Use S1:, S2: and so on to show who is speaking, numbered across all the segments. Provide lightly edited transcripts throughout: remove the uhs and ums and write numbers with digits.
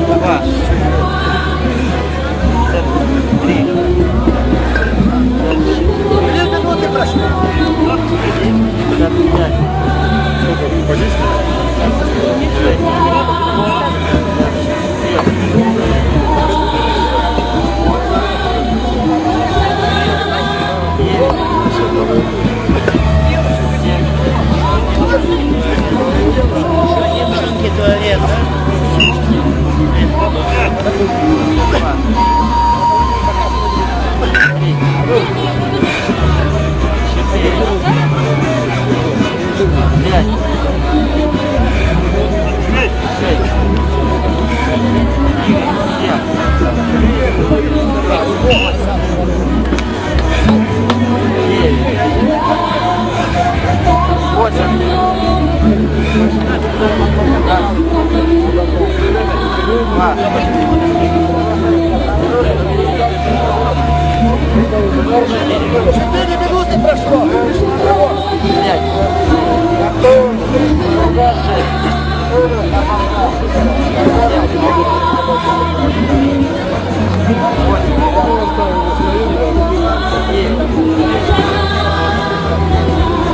S1: Давай.
S2: 4 минуты прошло.
S1: 5.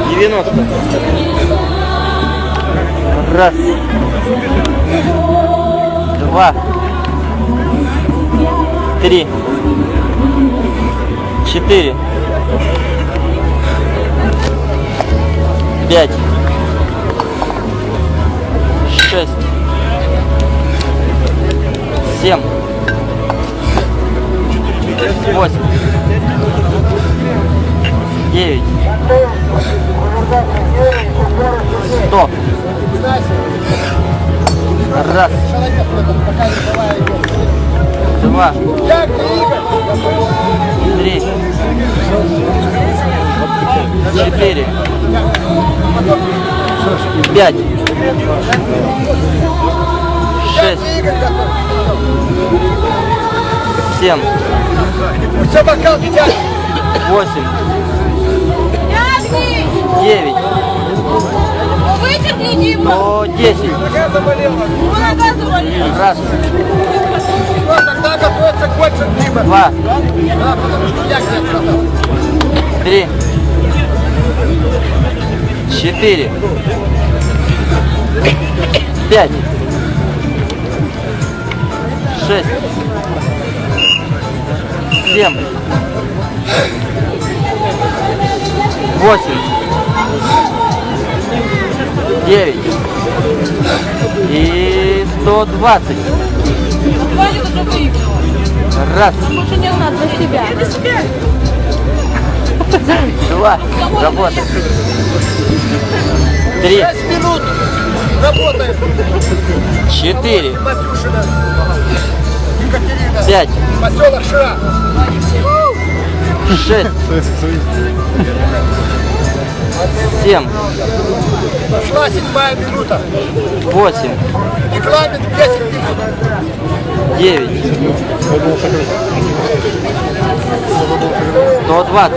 S1: 90. Раз. 2. 3. 4. 5. 6. 7. 8. 9. 100. Раз. 2. 3. 4. 5. 6. 7.
S2: Все, бокал,
S1: 8. 9.
S3: Вытерните его!
S1: 10.
S2: нога заболела.
S3: Нога заболела!
S1: Раз.
S2: Тогда готовится к больше Дима.
S1: 2.
S2: Да, потому что я где-то сказал.
S1: 3. 4. 5. 6. 7. 8. 9. И 120.
S3: Валя уже выиграла.
S1: Раз.
S3: Лучше не надо за себя. Это себя.
S1: 2. Работа. 3.
S2: 6 минут работаем.
S1: 4.
S2: Матюшина. Екатерина.
S1: 5.
S2: Поселок Шира.
S1: 6. 7.
S2: Пошла 7-я минута.
S1: 8.
S2: Регламент 10 минут.
S1: 9. 120.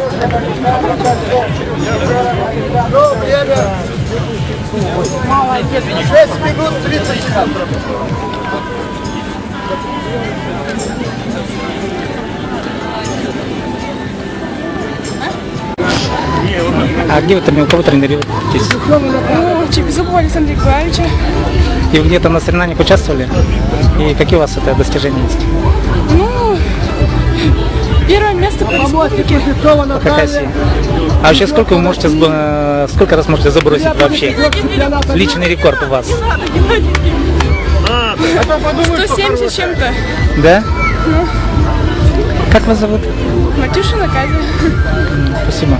S2: Ну, время. 6 минут 30 секунд.
S4: А где вы у кого тренируетесь?
S5: Ну, Чебизубова Александра Николаевича.
S4: И вы где-то на соревнованиях участвовали? И какие у вас это достижения есть?
S5: Ну, первое место по республике.
S4: Хакасии. А вообще сколько вы можете, сколько раз можете забросить вообще? Личный рекорд у вас?
S5: 170 с чем-то.
S4: Да? Как вас зовут?
S5: Матюшина Катя.
S4: Спасибо.